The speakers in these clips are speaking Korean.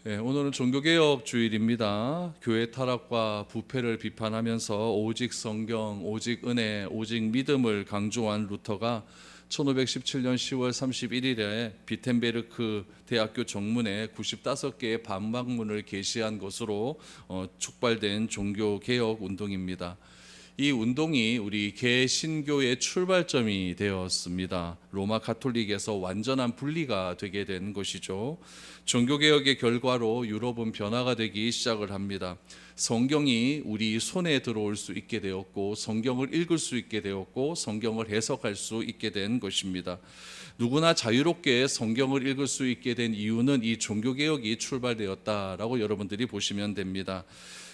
오늘은 종교개혁 주일입니다. 교회 타락과 부패를 비판하면서 오직 성경, 오직 은혜, 오직 믿음을 강조한 루터가 1517년 10월 31일에 비텐베르크 대학교 정문에 95개의 반박문을 게시한 것으로 촉발된 종교개혁 운동입니다. 이 운동이 우리 개신교의 출발점이 되었습니다. 로마 가톨릭에서 완전한 분리가 되게 된 것이죠. 종교개혁의 결과로 유럽은 변화가 되기 시작을 합니다. 성경이 우리 손에 들어올 수 있게 되었고, 성경을 읽을 수 있게 되었고, 성경을 해석할 수 있게 된 것입니다. 누구나 자유롭게 성경을 읽을 수 있게 된 이유는 이 종교개혁이 출발되었다라고 여러분들이 보시면 됩니다.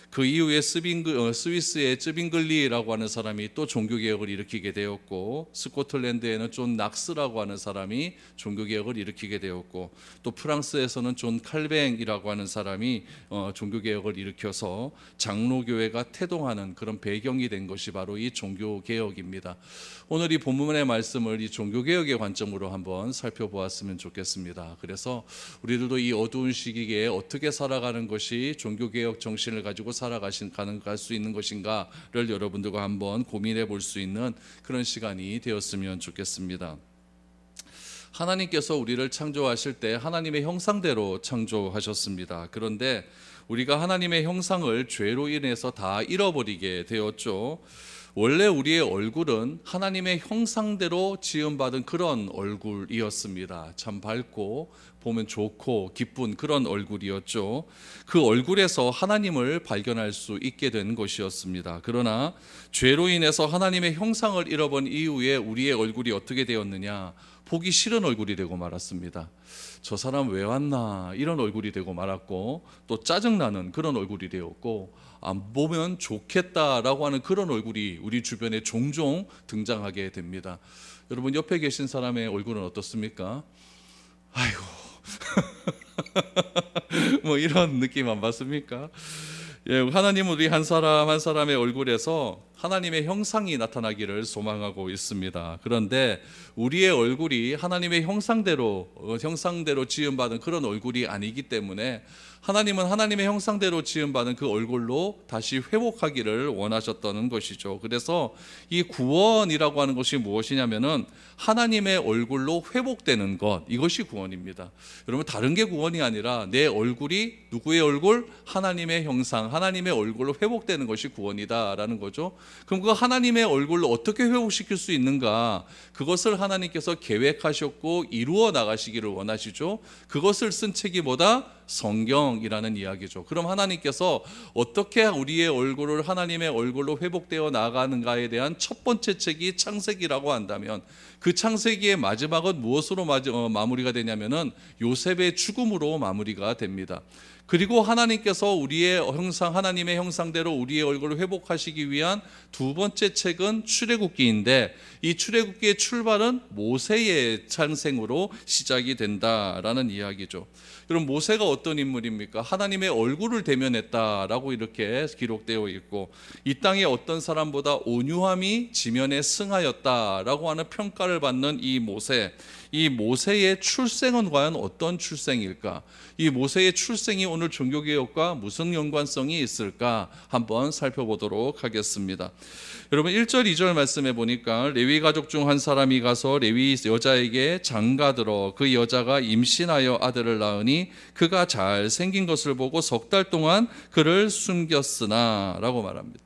그 이후에 스위스의 쯔빙글리라고 하는 사람이 또 종교개혁을 일으키게 되었고, 스코틀랜드에는 존 낙스라고 하는 사람이 종교개혁을 일으키게 되었고, 또 프랑스에서는 존 칼뱅이라고 하는 사람이 종교개혁을 일으켜서 장로교회가 태동하는 그런 배경이 된 것이 바로 이 종교개혁입니다. 오늘 이 본문의 말씀을 이 종교개혁의 관점으로 한번 살펴보았으면 좋겠습니다. 그래서 우리들도 이 어두운 시기에 어떻게 살아가는 것이 종교개혁 정신을 가지고 살아갈 수 있는 것인가를 여러분들과 한번 고민해 볼 수 있는 그런 시간이 되었으면 좋겠습니다. 하나님께서 우리를 창조하실 때 하나님의 형상대로 창조하셨습니다. 그런데 우리가 하나님의 형상을 죄로 인해서 다 잃어버리게 되었죠. 원래 우리의 얼굴은 하나님의 형상대로 지음받은 그런 얼굴이었습니다. 참 밝고 보면 좋고 기쁜 그런 얼굴이었죠. 그 얼굴에서 하나님을 발견할 수 있게 된 것이었습니다. 그러나 죄로 인해서 하나님의 형상을 잃어버린 이후에 우리의 얼굴이 어떻게 되었느냐? 보기 싫은 얼굴이 되고 말았습니다. 저 사람 왜 왔나 이런 얼굴이 되고 말았고, 또 짜증나는 그런 얼굴이 되었고, 안 보면 좋겠다라고 하는 그런 얼굴이 우리 주변에 종종 등장하게 됩니다. 여러분 옆에 계신 사람의 얼굴은 어떻습니까? 아이고 뭐 이런 느낌 안 받습니까? 하나님은 우리 한 사람 한 사람의 얼굴에서 하나님의 형상이 나타나기를 소망하고 있습니다. 그런데 우리의 얼굴이 하나님의 형상대로 지음받은 그런 얼굴이 아니기 때문에 하나님은 하나님의 형상대로 지음받은 그 얼굴로 다시 회복하기를 원하셨다는 것이죠. 그래서 이 구원이라고 하는 것이 무엇이냐면은 하나님의 얼굴로 회복되는 것, 이것이 구원입니다. 여러분 다른 게 구원이 아니라 내 얼굴이 누구의 얼굴? 하나님의 형상, 하나님의 얼굴로 회복되는 것이 구원이다라는 거죠. 그럼 그 하나님의 얼굴로 어떻게 회복시킬 수 있는가? 그것을 하나님께서 계획하셨고 이루어 나가시기를 원하시죠. 그것을 쓴 책이 뭐다? 성경이라는 이야기죠. 그럼 하나님께서 어떻게 우리의 얼굴을 하나님의 얼굴로 회복되어 나가는가에 대한 첫 번째 책이 창세기라고 한다면, 그 창세기의 마지막은 무엇으로 마무리가 되냐면은 요셉의 죽음으로 마무리가 됩니다. 그리고 하나님께서 우리의 형상, 하나님의 형상대로 우리의 얼굴을 회복하시기 위한 두 번째 책은 출애굽기인데, 이 출애굽기의 출발은 모세의 탄생으로 시작이 된다라는 이야기죠. 그럼 모세가 어떤 인물입니까? 하나님의 얼굴을 대면했다라고 이렇게 기록되어 있고, 이 땅에 어떤 사람보다 온유함이 지면에 승하였다라고 하는 평가를 받는 이 모세의 출생은 과연 어떤 출생일까? 이 모세의 출생이 오늘 종교개혁과 무슨 연관성이 있을까? 한번 살펴보도록 하겠습니다. 여러분 1절 2절 말씀해 보니까 레위 가족 중 한 사람이 가서 레위 여자에게 장가들어 그 여자가 임신하여 아들을 낳으니 그가 잘 생긴 것을 보고 석 달 동안 그를 숨겼으나 라고 말합니다.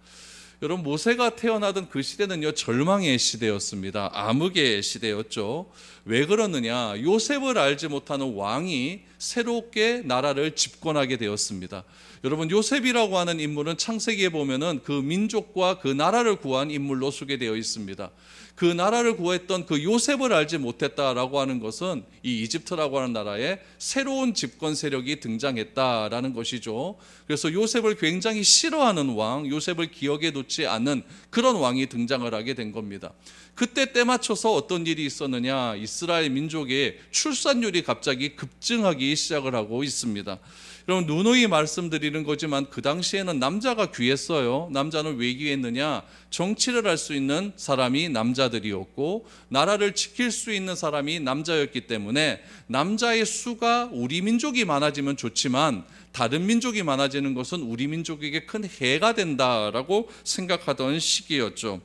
여러분 모세가 태어나던 그 시대는요 절망의 시대였습니다. 암흑의 시대였죠. 왜 그러느냐? 요셉을 알지 못하는 왕이 새롭게 나라를 집권하게 되었습니다. 여러분 요셉이라고 하는 인물은 창세기에 보면은 그 민족과 그 나라를 구한 인물로 소개되어 있습니다. 그 나라를 구했던 그 요셉을 알지 못했다라고 하는 것은 이 이집트라고 하는 나라에 새로운 집권 세력이 등장했다라는 것이죠. 그래서 요셉을 굉장히 싫어하는 왕, 요셉을 기억에 놓지 않는 그런 왕이 등장을 하게 된 겁니다. 그때 때 맞춰서 어떤 일이 있었느냐? 이스라엘 민족의 출산율이 갑자기 급증하기 이야기 시작을 하고 있습니다. 여러분, 누누이 말씀드리는 거지만 그 당시에는 남자가 귀했어요. 남자는 왜 귀했느냐? 정치를 할 수 있는 사람이 남자들이었고 나라를 지킬 수 있는 사람이 남자였기 때문에 남자의 수가 우리 민족이 많아지면 좋지만 다른 민족이 많아지는 것은 우리 민족에게 큰 해가 된다라고 생각하던 시기였죠.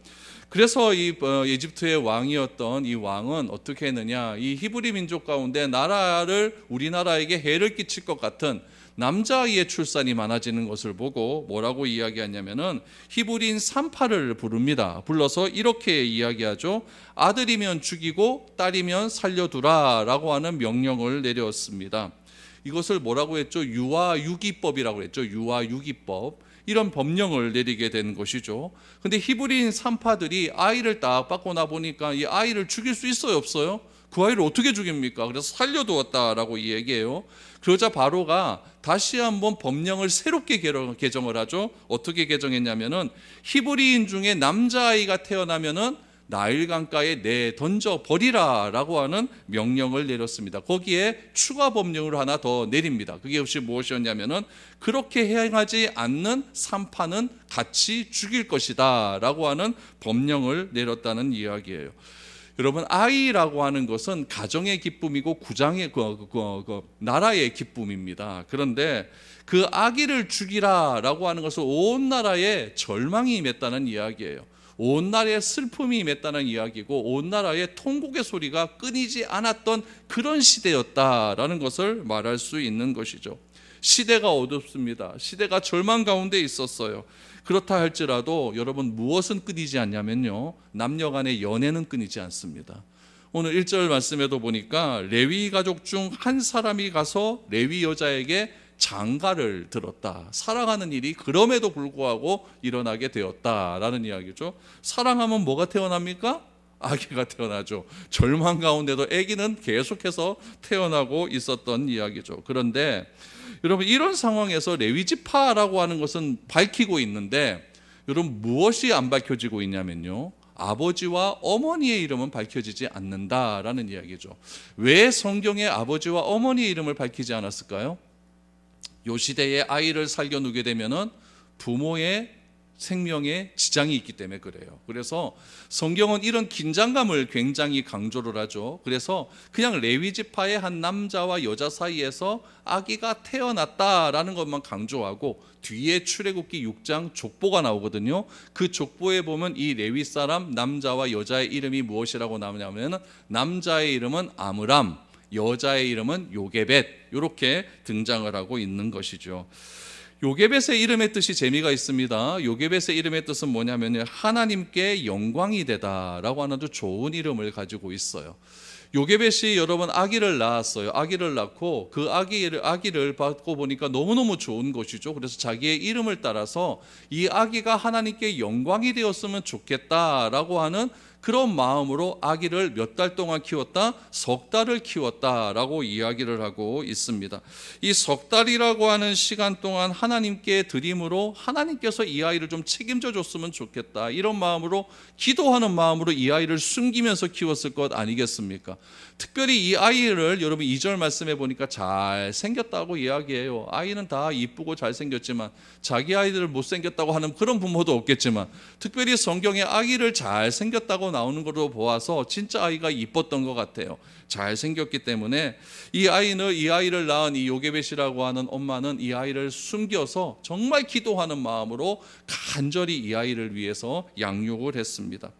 그래서 이 이집트의 왕이었던 이 왕은 어떻게 했느냐? 이 히브리 민족 가운데 나라를 우리나라에게 해를 끼칠 것 같은 남자아이의 출산이 많아지는 것을 보고 뭐라고 이야기하냐면은 히브리인 산파를 부릅니다. 불러서 이렇게 이야기하죠. 아들이면 죽이고 딸이면 살려두라라고 하는 명령을 내렸습니다. 이것을 뭐라고 했죠? 유아유기법이라고 했죠. 유아유기법. 이런 법령을 내리게 된 것이죠. 근데 히브리인 산파들이 아이를 딱 받고 나 보니까 이 아이를 죽일 수 있어요, 없어요? 그 아이를 어떻게 죽입니까? 그래서 살려두었다라고 얘기해요. 그러자 바로가 다시 한번 법령을 새롭게 개정을 하죠. 어떻게 개정했냐면은 히브리인 중에 남자아이가 태어나면은 나일 강가에 던져 버리라라고 하는 명령을 내렸습니다. 거기에 추가 법령을 하나 더 내립니다. 그게 혹시 무엇이었냐면은 그렇게 행하지 않는 산파는 같이 죽일 것이다라고 하는 법령을 내렸다는 이야기예요. 여러분, 아이라고 하는 것은 가정의 기쁨이고 구장의 나라의 기쁨입니다. 그런데 그 아기를 죽이라라고 하는 것은 온 나라에 절망이 임했다는 이야기예요. 온 나라에 슬픔이 임했다는 이야기고 온 나라에 통곡의 소리가 끊이지 않았던 그런 시대였다라는 것을 말할 수 있는 것이죠. 시대가 어둡습니다. 시대가 절망 가운데 있었어요. 그렇다 할지라도 여러분, 무엇은 끊이지 않냐면요, 남녀 간의 연애는 끊이지 않습니다. 오늘 1절 말씀에도 보니까 레위 가족 중 한 사람이 가서 레위 여자에게 장가를 들었다. 사랑하는 일이 그럼에도 불구하고 일어나게 되었다라는 이야기죠. 사랑하면 뭐가 태어납니까? 아기가 태어나죠. 절망 가운데도 아기는 계속해서 태어나고 있었던 이야기죠. 그런데 여러분, 이런 상황에서 레위지파라고 하는 것은 밝히고 있는데 여러분, 무엇이 안 밝혀지고 있냐면요, 아버지와 어머니의 이름은 밝혀지지 않는다라는 이야기죠. 왜 성경에 아버지와 어머니의 이름을 밝히지 않았을까요? 요 시대에 아이를 살려두게 되면은 부모의 생명에 지장이 있기 때문에 그래요. 그래서 성경은 이런 긴장감을 굉장히 강조를 하죠. 그래서 그냥 레위 지파의 한 남자와 여자 사이에서 아기가 태어났다라는 것만 강조하고 뒤에 출애굽기 6장 족보가 나오거든요. 그 족보에 보면 이 레위 사람 남자와 여자의 이름이 무엇이라고 나오냐면 남자의 이름은 아므람, 여자의 이름은 요게벳, 이렇게 등장을 하고 있는 것이죠. 요게벳의 이름의 뜻이 재미가 있습니다. 요게벳의 이름의 뜻은 뭐냐면 하나님께 영광이 되다라고 하는 아주 좋은 이름을 가지고 있어요. 요게벳이 여러분 아기를 낳았어요. 아기를 낳고 그 아기를 받고 보니까 너무너무 좋은 것이죠. 그래서 자기의 이름을 따라서 이 아기가 하나님께 영광이 되었으면 좋겠다라고 하는 그런 마음으로 아기를 몇 달 동안 키웠다? 석 달을 키웠다라고 이야기를 하고 있습니다. 이 석 달이라고 하는 시간 동안 하나님께 드림으로 하나님께서 이 아이를 좀 책임져 줬으면 좋겠다, 이런 마음으로, 기도하는 마음으로 이 아이를 숨기면서 키웠을 것 아니겠습니까? 특별히 이 아이를 여러분 2절 말씀해 보니까 잘생겼다고 이야기해요. 아이는 다 이쁘고 잘생겼지만 자기 아이들을 못생겼다고 하는 그런 부모도 없겠지만 특별히 성경에 아이를 잘생겼다고 나오는 것으로 보아서 진짜 아이가 이뻤던 것 같아요. 잘생겼기 때문에 이 아이를 낳은 이 요게벳이라고 하는 엄마는 이 아이를 숨겨서 정말 기도하는 마음으로 간절히 이 아이를 위해서 양육을 했습니다.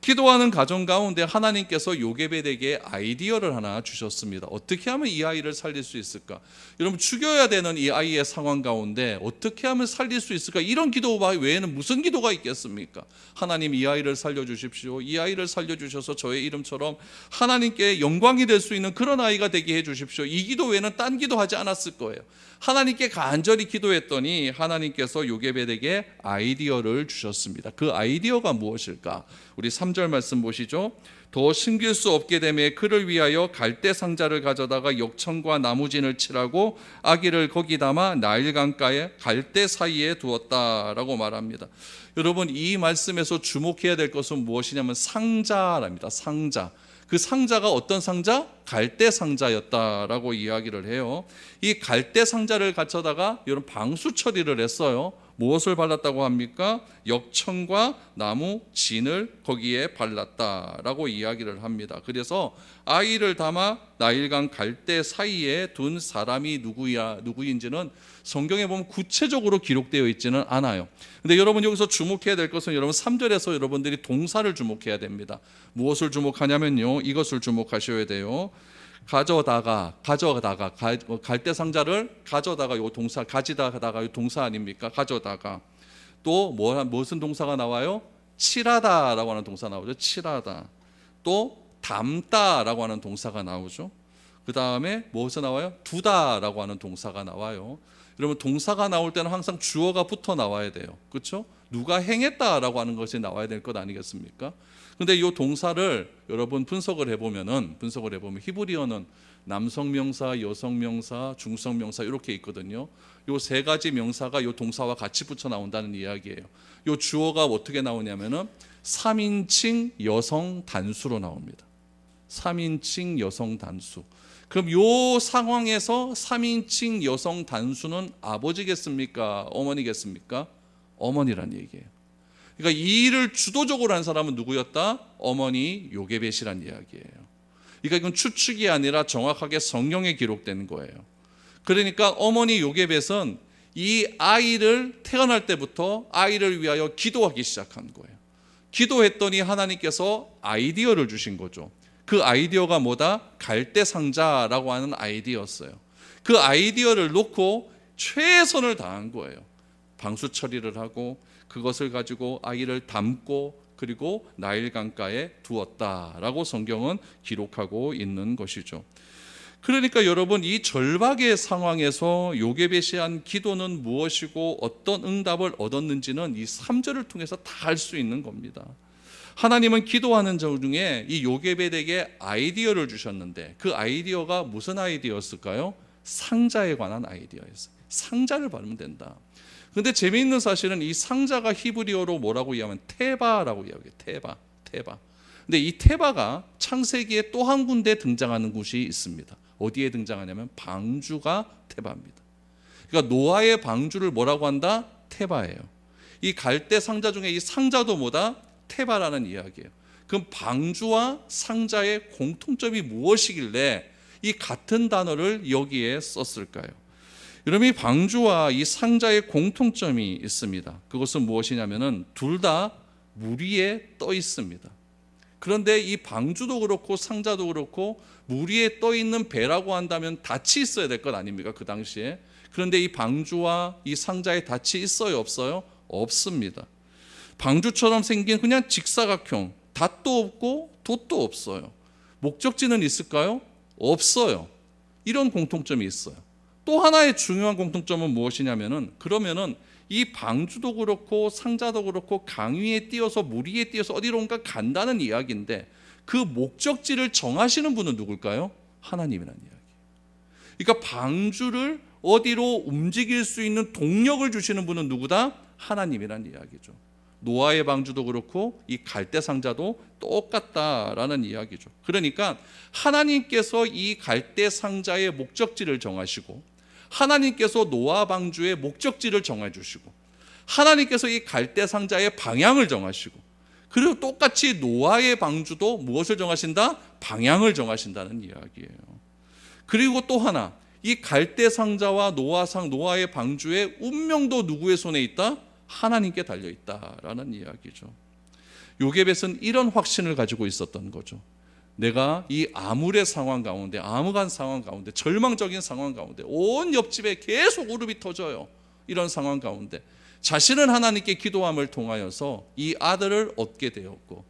기도하는 가정 가운데 하나님께서 요게벳에게 아이디어를 하나 주셨습니다. 어떻게 하면 이 아이를 살릴 수 있을까? 여러분, 죽여야 되는 이 아이의 상황 가운데 어떻게 하면 살릴 수 있을까? 이런 기도 외에는 무슨 기도가 있겠습니까? 하나님, 이 아이를 살려주십시오. 이 아이를 살려주셔서 저의 이름처럼 하나님께 영광이 될 수 있는 그런 아이가 되게 해주십시오. 이 기도 외에는 딴 기도하지 않았을 거예요. 하나님께 간절히 기도했더니 하나님께서 요게벳에게 아이디어를 주셨습니다. 그 아이디어가 무엇일까? 우리 3절 말씀 보시죠. 더 숨길 수 없게 되매 그를 위하여 갈대 상자를 가져다가 역청과 나무진을 칠하고 아기를 거기 담아 나일 강가에 갈대 사이에 두었다라고 말합니다. 여러분, 이 말씀에서 주목해야 될 것은 무엇이냐면 상자랍니다. 상자. 그 상자가 어떤 상자? 갈대 상자였다라고 이야기를 해요. 이 갈대 상자를 갖춰다가 이런 방수 처리를 했어요. 무엇을 발랐다고 합니까? 역청과 나무 진을 거기에 발랐다라고 이야기를 합니다. 그래서 아이를 담아 나일강 갈대 사이에 둔 사람이 누구인지는 성경에 보면 구체적으로 기록되어 있지는 않아요. 근데 여러분 여기서 주목해야 될 것은 여러분 3절에서 여러분들이 동사를 주목해야 됩니다. 무엇을 주목하냐면요, 이것을 주목하셔야 돼요. 가져다가 갈대 상자를 가져다가 요 동사, 가지다가 요 동사 아닙니까? 가져다가 또 무슨 동사가 나와요? 칠하다라고 하는 동사 나오죠. 칠하다. 또 담다라고 하는 동사가 나오죠. 그 다음에 무엇이 나와요? 두다라고 하는 동사가 나와요. 여러분 동사가 나올 때는 항상 주어가 붙어 나와야 돼요. 그렇죠? 누가 행했다라고 하는 것이 나와야 될 것 아니겠습니까? 근데 이 동사를 여러분 분석을 해보면 히브리어는 남성 명사, 여성 명사, 중성 명사 이렇게 있거든요. 이 세 가지 명사가 이 동사와 같이 붙여 나온다는 이야기예요. 이 주어가 어떻게 나오냐면은 3인칭 여성 단수로 나옵니다. 3인칭 여성 단수. 그럼 이 상황에서 3인칭 여성 단수는 아버지겠습니까? 어머니겠습니까? 어머니란 얘기예요. 그러니까 이 일을 주도적으로 한 사람은 누구였다? 어머니 요게벳이란 이야기예요. 그러니까 이건 추측이 아니라 정확하게 성경에 기록된 거예요. 그러니까 어머니 요게벳은 이 아이를 태어날 때부터 아이를 위하여 기도하기 시작한 거예요. 기도했더니 하나님께서 아이디어를 주신 거죠. 그 아이디어가 뭐다? 갈대 상자라고 하는 아이디어였어요. 그 아이디어를 놓고 최선을 다한 거예요. 방수 처리를 하고 그것을 가지고 아이를 담고 그리고 나일 강가에 두었다라고 성경은 기록하고 있는 것이죠. 그러니까 여러분 이 절박의 상황에서 요게벳이 한 기도는 무엇이고 어떤 응답을 얻었는지는 이 3절을 통해서 다 알 수 있는 겁니다. 하나님은 기도하는 중에 이 요게벳에게 아이디어를 주셨는데 그 아이디어가 무슨 아이디어였을까요? 상자에 관한 아이디어였어요. 상자를 바르면 된다. 근데 재미있는 사실은 이 상자가 히브리어로 뭐라고 이야기하면 테바라고 이야기해요. 테바. 근데 이 테바가 창세기에 또 한 군데 등장하는 곳이 있습니다. 어디에 등장하냐면 방주가 테바입니다. 그러니까 노아의 방주를 뭐라고 한다? 테바예요. 이 갈대 상자 중에 이 상자도 뭐다? 테바라는 이야기예요. 그럼 방주와 상자의 공통점이 무엇이길래 이 같은 단어를 여기에 썼을까요? 여러분 이 방주와 이 상자의 공통점이 있습니다. 그것은 무엇이냐면은 둘 다 물 위에 떠 있습니다. 그런데 이 방주도 그렇고 상자도 그렇고 물 위에 떠 있는 배라고 한다면 닻이 있어야 될 것 아닙니까? 그 당시에. 그런데 이 방주와 이 상자에 닻이 있어요? 없어요? 없습니다. 방주처럼 생긴 그냥 직사각형, 닷도 없고 돛도 없어요. 목적지는 있을까요? 없어요. 이런 공통점이 있어요. 또 하나의 중요한 공통점은 무엇이냐면은 그러면은 이 방주도 그렇고 상자도 그렇고 강 위에 띄어서 물 위에 띄어서 어디론가 간다는 이야기인데 그 목적지를 정하시는 분은 누굴까요? 하나님이라는 이야기. 그러니까 방주를 어디로 움직일 수 있는 동력을 주시는 분은 누구다? 하나님이라는 이야기죠. 노아의 방주도 그렇고 이 갈대 상자도 똑같다라는 이야기죠. 그러니까 하나님께서 이 갈대 상자의 목적지를 정하시고 하나님께서 노아 방주의 목적지를 정해주시고 하나님께서 이 갈대 상자의 방향을 정하시고 그리고 똑같이 노아의 방주도 무엇을 정하신다? 방향을 정하신다는 이야기예요. 그리고 또 하나 이 갈대 상자와 노아의 방주의 운명도 누구의 손에 있다? 하나님께 달려있다라는 이야기죠. 요게벳은 이런 확신을 가지고 있었던 거죠. 내가 이 암울의 상황 가운데, 암흑한 상황 가운데, 절망적인 상황 가운데 온 옆집에 계속 울음이 터져요. 이런 상황 가운데 자신은 하나님께 기도함을 통하여서 이 아들을 얻게 되었고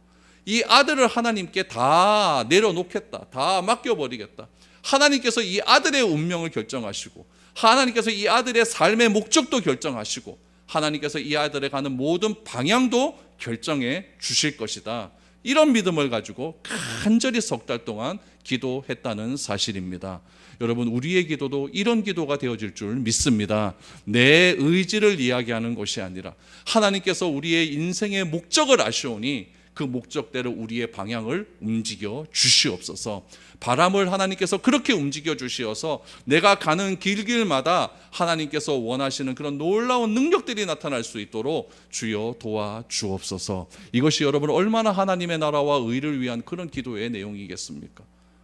이 아들을 하나님께 다 내려놓겠다, 다 맡겨버리겠다. 하나님께서 이 아들의 운명을 결정하시고 하나님께서 이 아들의 삶의 목적도 결정하시고 하나님께서 이 아들에 가는 모든 방향도 결정해 주실 것이다. 이런 믿음을 가지고 간절히 석 달 동안 기도했다는 사실입니다. 여러분 우리의 기도도 이런 기도가 되어질 줄 믿습니다. 내 의지를 이야기하는 것이 아니라 하나님께서 우리의 인생의 목적을 아시오니 그 목적대로 우리의 방향을 움직여 주시옵소서. 바람을 하나님께서 그렇게 움직여 주시어서 내가 가는 길길마다 하나님께서 원하시는 그런 놀라운 능력들이 나타날 수 있도록 주여 도와주옵소서. 이것이 여러분 얼마나 하나님의 나라와 의를 위한 그런 기도의 내용이겠습니까?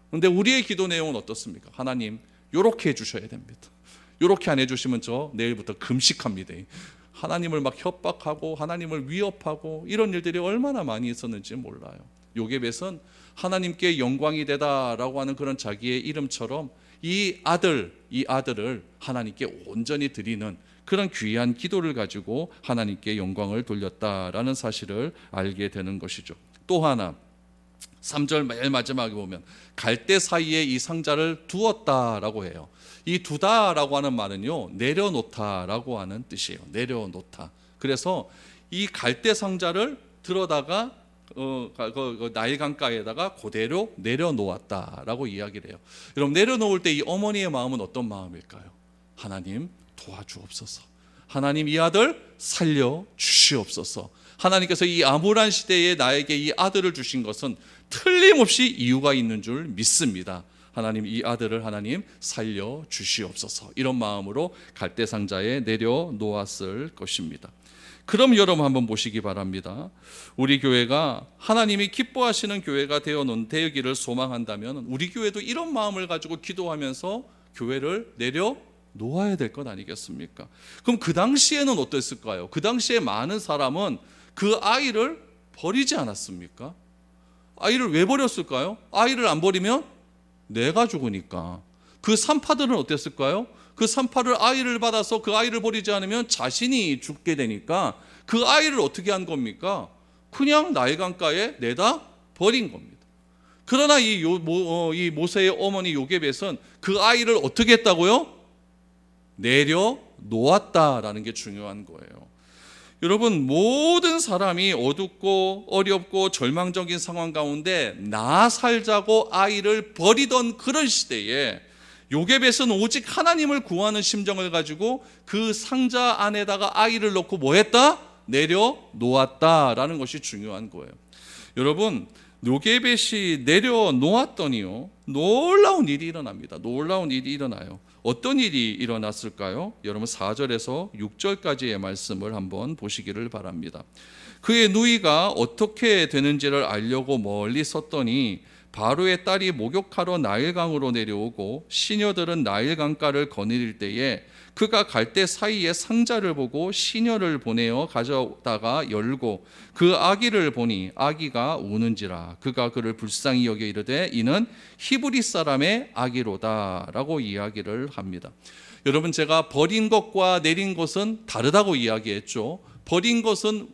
그런데 우리의 기도 내용은 어떻습니까? 하나님 요렇게 해주셔야 됩니다. 요렇게 안 해주시면 저 내일부터 금식합니다. 하나님을 막 협박하고 하나님을 위협하고 이런 일들이 얼마나 많이 있었는지 몰라요. 요게벳은 하나님께 영광이 되다라고 하는 그런 자기의 이름처럼 이 아들을 하나님께 온전히 드리는 그런 귀한 기도를 가지고 하나님께 영광을 돌렸다라는 사실을 알게 되는 것이죠. 또 하나 3절 맨 마지막에 보면 갈대 사이에 이 상자를 두었다라고 해요. 이 두다라고 하는 말은요, 내려놓다라고 하는 뜻이에요. 내려놓다. 그래서 이 갈대 상자를 들어다가 나일 강가에다가 그대로 내려놓았다라고 이야기를 해요. 여러분, 내려놓을 때 이 어머니의 마음은 어떤 마음일까요? 하나님 도와주옵소서. 하나님 이 아들 살려 주시옵소서. 하나님께서 이 암울한 시대에 나에게 이 아들을 주신 것은 틀림없이 이유가 있는 줄 믿습니다. 하나님 이 아들을 하나님 살려 주시옵소서. 이런 마음으로 갈대 상자에 내려놓았을 것입니다. 그럼 여러분 한번 보시기 바랍니다. 우리 교회가 하나님이 기뻐하시는 교회가 되기를 소망한다면 우리 교회도 이런 마음을 가지고 기도하면서 교회를 내려놓아야 될 것 아니겠습니까? 그럼 그 당시에는 어땠을까요? 그 당시에 많은 사람은 그 아이를 버리지 않았습니까? 아이를 왜 버렸을까요? 아이를 안 버리면 내가 죽으니까. 그 산파들은 어땠을까요? 그 산파를 아이를 받아서 그 아이를 버리지 않으면 자신이 죽게 되니까 그 아이를 어떻게 한 겁니까? 그냥 나일강가에 내다 버린 겁니다. 그러나 이 모세의 어머니 요게벳은 그 아이를 어떻게 했다고요? 내려놓았다라는 게 중요한 거예요. 여러분, 모든 사람이 어둡고 어렵고 절망적인 상황 가운데 나 살자고 아이를 버리던 그런 시대에 요게벳은 오직 하나님을 구하는 심정을 가지고 그 상자 안에다가 아이를 넣고 뭐 했다? 내려놓았다라는 것이 중요한 거예요. 여러분, 요게벳이 내려놓았더니요, 놀라운 일이 일어납니다. 놀라운 일이 일어나요. 어떤 일이 일어났을까요? 여러분 4절에서 6절까지의 말씀을 한번 보시기를 바랍니다. 그의 누이가 어떻게 되는지를 알려고 멀리 섰더니 바로의 딸이 목욕하러 나일강으로 내려오고 시녀들은 나일강가를 거느릴 때에 그가 갈대 사이에 상자를 보고 시녀를 보내어 가져다가 열고 그 아기를 보니 아기가 우는지라 그가 그를 불쌍히 여겨 이르되 이는 히브리 사람의 아기로다 라고 이야기를 합니다. 여러분, 제가 버린 것과 내린 것은 다르다고 이야기했죠. 버린 것은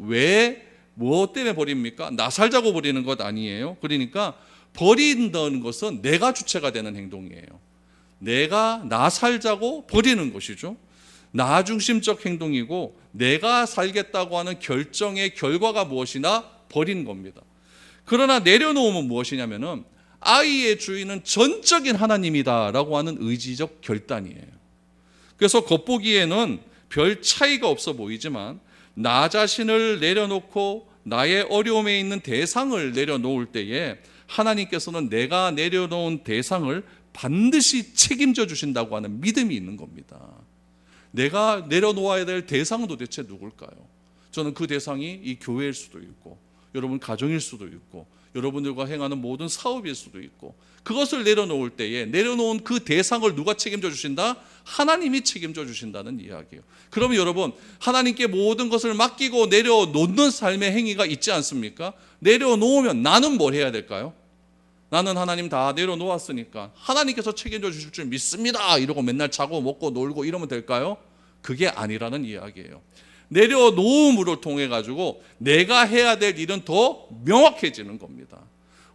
무엇 때문에 버립니까? 나 살자고 버리는 것 아니에요. 그러니까 버린다는 것은 내가 주체가 되는 행동이에요. 내가 나 살자고 버리는 것이죠. 나 중심적 행동이고 내가 살겠다고 하는 결정의 결과가 무엇이나 버린 겁니다. 그러나 내려놓으면 무엇이냐면은 아이의 주인은 전적인 하나님이다라고 하는 의지적 결단이에요. 그래서 겉보기에는 별 차이가 없어 보이지만 나 자신을 내려놓고 나의 어려움에 있는 대상을 내려놓을 때에 하나님께서는 내가 내려놓은 대상을 반드시 책임져 주신다고 하는 믿음이 있는 겁니다. 내가 내려놓아야 될 대상은 도대체 누굴까요? 저는 그 대상이 이 교회일 수도 있고 여러분 가정일 수도 있고 여러분들과 행하는 모든 사업일 수도 있고 그것을 내려놓을 때에 내려놓은 그 대상을 누가 책임져 주신다? 하나님이 책임져 주신다는 이야기예요. 그러면 여러분, 하나님께 모든 것을 맡기고 내려놓는 삶의 행위가 있지 않습니까? 내려놓으면 나는 뭘 해야 될까요? 나는 하나님 다 내려놓았으니까 하나님께서 책임져 주실 줄 믿습니다 이러고 맨날 자고 먹고 놀고 이러면 될까요? 그게 아니라는 이야기예요. 내려놓음으로 통해 가지고 내가 해야 될 일은 더 명확해지는 겁니다.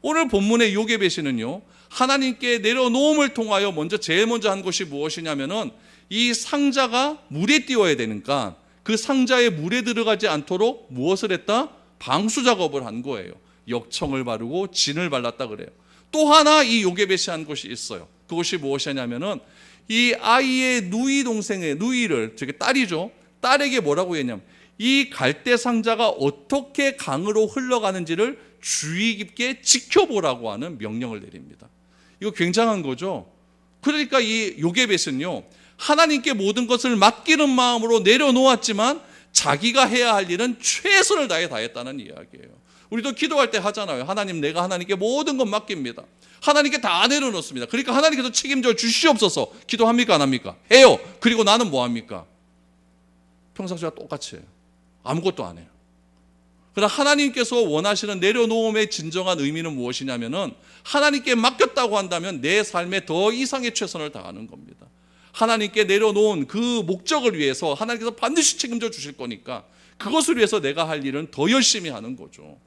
오늘 본문의 요게벳이는요, 하나님께 내려놓음을 통하여 제일 먼저 한 것이 무엇이냐면은 이 상자가 물에 띄워야 되니까 그 상자에 물에 들어가지 않도록 무엇을 했다? 방수 작업을 한 거예요. 역청을 바르고 진을 발랐다 그래요. 또 하나 이 요게벳이 한 것이 있어요. 그것이 무엇이냐면은 이 아이의 누이를 저게 딸이죠. 딸에게 뭐라고 했냐면 이 갈대 상자가 어떻게 강으로 흘러가는지를 주의 깊게 지켜보라고 하는 명령을 내립니다. 이거 굉장한 거죠. 그러니까 이 요게벳은요, 하나님께 모든 것을 맡기는 마음으로 내려놓았지만 자기가 해야 할 일은 최선을 다해 다했다는 이야기예요. 우리도 기도할 때 하잖아요. 하나님, 내가 하나님께 모든 것 맡깁니다. 하나님께 다 내려놓습니다. 그러니까 하나님께서 책임져 주시옵소서. 기도합니까, 안 합니까? 해요. 그리고 나는 뭐 합니까? 평상시와 똑같이 해요. 아무것도 안 해요. 그러나 하나님께서 원하시는 내려놓음의 진정한 의미는 무엇이냐면은, 하나님께 맡겼다고 한다면 내 삶에 더 이상의 최선을 다하는 겁니다. 하나님께 내려놓은 그 목적을 위해서 하나님께서 반드시 책임져 주실 거니까 그것을 위해서 내가 할 일은 더 열심히 하는 거죠.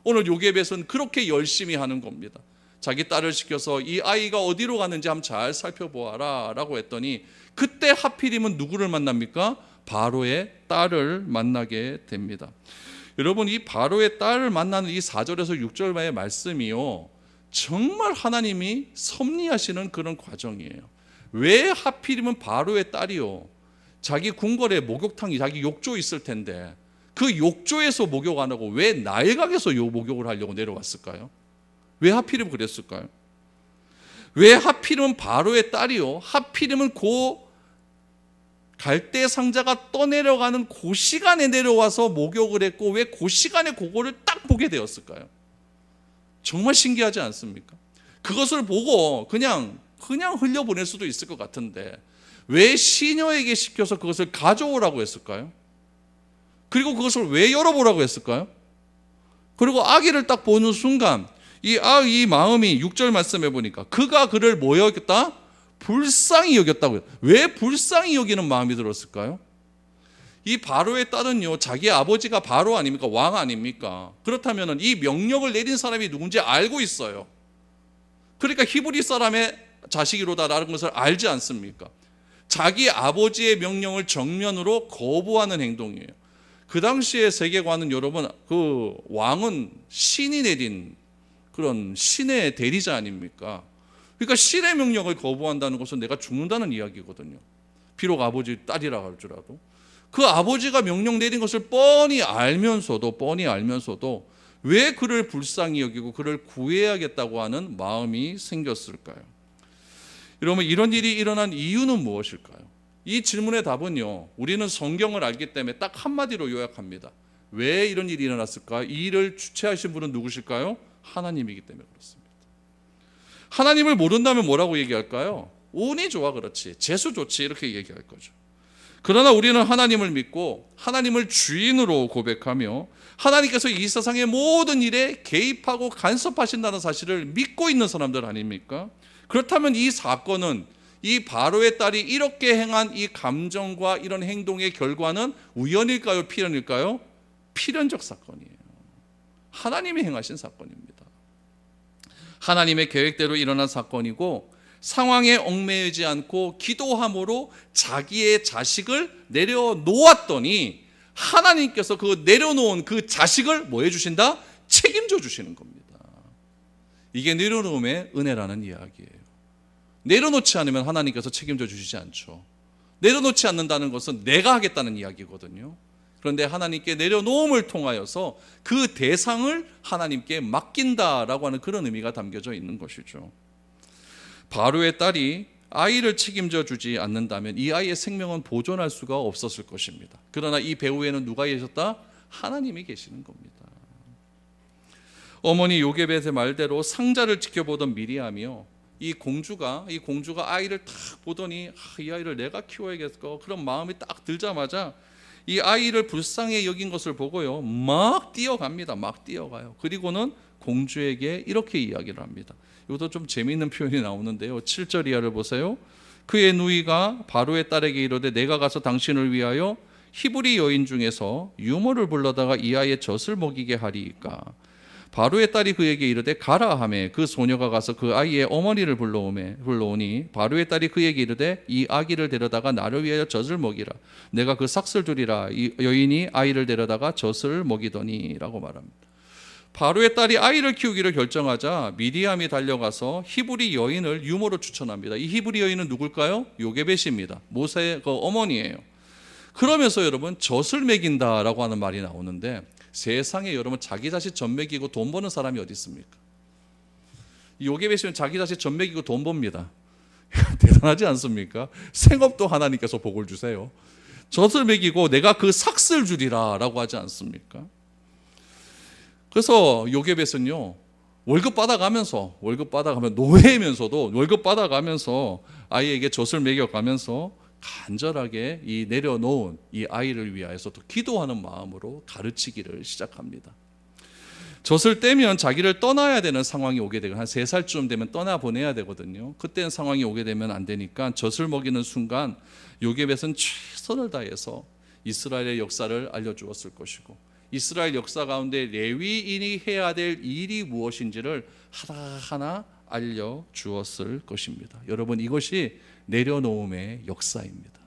오늘 요게벳은 그렇게 열심히 하는 겁니다. 자기 딸을 시켜서 이 아이가 어디로 가는지 한번 잘 살펴보아라 라고 했더니, 그때 하필이면 누구를 만납니까? 바로의 딸을 만나게 됩니다. 여러분, 이 바로의 딸을 만나는 이 4절에서 6절의 말씀이요, 정말 하나님이 섭리하시는 그런 과정이에요. 왜 하필이면 바로의 딸이요? 자기 궁궐에 목욕탕이, 자기 욕조 있을 텐데 그 욕조에서 목욕 안 하고 왜 나일강에서 목욕을 하려고 내려왔을까요? 왜 하필이면 그랬을까요? 왜 하필이면 바로의 딸이요, 하필이면 갈대 상자가 떠내려가는 그 시간에 내려와서 목욕을 했고, 왜 그 시간에 그거를 딱 보게 되었을까요? 정말 신기하지 않습니까? 그것을 보고 그냥 흘려보낼 수도 있을 것 같은데 왜 시녀에게 시켜서 그것을 가져오라고 했을까요? 그리고 그것을 왜 열어보라고 했을까요? 그리고 아기를 딱 보는 순간 이 마음이 6절 말씀해 보니까 그가 그를 뭐 여겼다? 불쌍히 여겼다고요. 왜 불쌍히 여기는 마음이 들었을까요? 이 바로의 딸은요, 자기 아버지가 바로 아닙니까? 왕 아닙니까? 그렇다면 이 명령을 내린 사람이 누군지 알고 있어요. 그러니까 히브리 사람의 자식이로다라는 것을 알지 않습니까? 자기 아버지의 명령을 정면으로 거부하는 행동이에요. 그 당시의 세계관은 여러분, 그 왕은 신이 내린 그런 신의 대리자 아닙니까? 그러니까 신의 명령을 거부한다는 것은 내가 죽는다는 이야기거든요. 비록 아버지 딸이라 할지라도 그 아버지가 명령 내린 것을 뻔히 알면서도 왜 그를 불쌍히 여기고 그를 구해야겠다고 하는 마음이 생겼을까요? 여러분, 이런 일이 일어난 이유는 무엇일까요? 이 질문의 답은요, 우리는 성경을 알기 때문에 딱 한마디로 요약합니다. 왜 이런 일이 일어났을까? 이 일을 주체하신 분은 누구실까요? 하나님이기 때문에 그렇습니다. 하나님을 모른다면 뭐라고 얘기할까요? 운이 좋아, 그렇지, 재수 좋지, 이렇게 얘기할 거죠. 그러나 우리는 하나님을 믿고 하나님을 주인으로 고백하며 하나님께서 이 세상의 모든 일에 개입하고 간섭하신다는 사실을 믿고 있는 사람들 아닙니까? 그렇다면 이 사건은, 이 바로의 딸이 이렇게 행한 이 감정과 이런 행동의 결과는 우연일까요? 필연일까요? 필연적 사건이에요. 하나님이 행하신 사건입니다. 하나님의 계획대로 일어난 사건이고, 상황에 얽매이지 않고 기도함으로 자기의 자식을 내려놓았더니 하나님께서 그 내려놓은 그 자식을 뭐 해주신다? 책임져 주시는 겁니다. 이게 내려놓음의 은혜라는 이야기예요. 내려놓지 않으면 하나님께서 책임져 주시지 않죠. 내려놓지 않는다는 것은 내가 하겠다는 이야기거든요. 그런데 하나님께 내려놓음을 통하여서 그 대상을 하나님께 맡긴다라고 하는 그런 의미가 담겨져 있는 것이죠. 바로의 딸이 아이를 책임져 주지 않는다면 이 아이의 생명은 보존할 수가 없었을 것입니다. 그러나 이 배후에는 누가 계셨다? 하나님이 계시는 겁니다. 어머니 요게벳의 말대로 상자를 지켜보던 미리암이요, 이 공주가 아이를 딱 보더니 이 아이를 내가 키워야겠고 그런 마음이 딱 들자마자 이 아이를 불쌍히 여긴 것을 보고요, 막 뛰어갑니다. 막 뛰어가요. 그리고는 공주에게 이렇게 이야기를 합니다. 이것도 좀 재미있는 표현이 나오는데요, 7절 이하를 보세요. 그의 누이가 바로의 딸에게 이르되 내가 가서 당신을 위하여 히브리 여인 중에서 유모를 불러다가 이 아이의 젖을 먹이게 하리이까. 바로의 딸이 그에게 이르되 가라 하매 그 소녀가 가서 그 아이의 어머니를 불러오니 바로의 딸이 그에게 이르되 이 아기를 데려다가 나를 위하여 젖을 먹이라. 내가 그 삭슬 두리라. 이 여인이 아이를 데려다가 젖을 먹이더니 라고 말합니다. 바로의 딸이 아이를 키우기를 결정하자 미리암이 달려가서 히브리 여인을 유모로 추천합니다. 이 히브리 여인은 누굴까요? 요게벳입니다. 모세의 그 어머니예요. 그러면서 여러분, 젖을 먹인다라고 하는 말이 나오는데 세상에 여러분 자기 자식 젖 먹이고 돈 버는 사람이 어디 있습니까? 요게벳은 자기 자식 젖 먹이고 돈 법니다. 대단하지 않습니까? 생업도 하나님께서 복을 주세요. 젖을 먹이고 내가 그 삭슬 주리라 라고 하지 않습니까? 그래서 요게벳은요, 월급 받아가면서 노예면서도 월급 받아가면서 아이에게 젖을 먹여가면서 간절하게 이 내려놓은 이 아이를 위하여서 또 기도하는 마음으로 가르치기를 시작합니다. 젖을 떼면 자기를 떠나야 되는 상황이 오게 되고 한 3살쯤 되면 떠나보내야 되거든요. 그때는 상황이 오게 되면 안 되니까 젖을 먹이는 순간 요게벳은 최선을 다해서 이스라엘의 역사를 알려주었을 것이고, 이스라엘 역사 가운데 레위인이 해야 될 일이 무엇인지를 하나하나 알려주었을 것입니다. 여러분, 이것이 내려놓음의 역사입니다.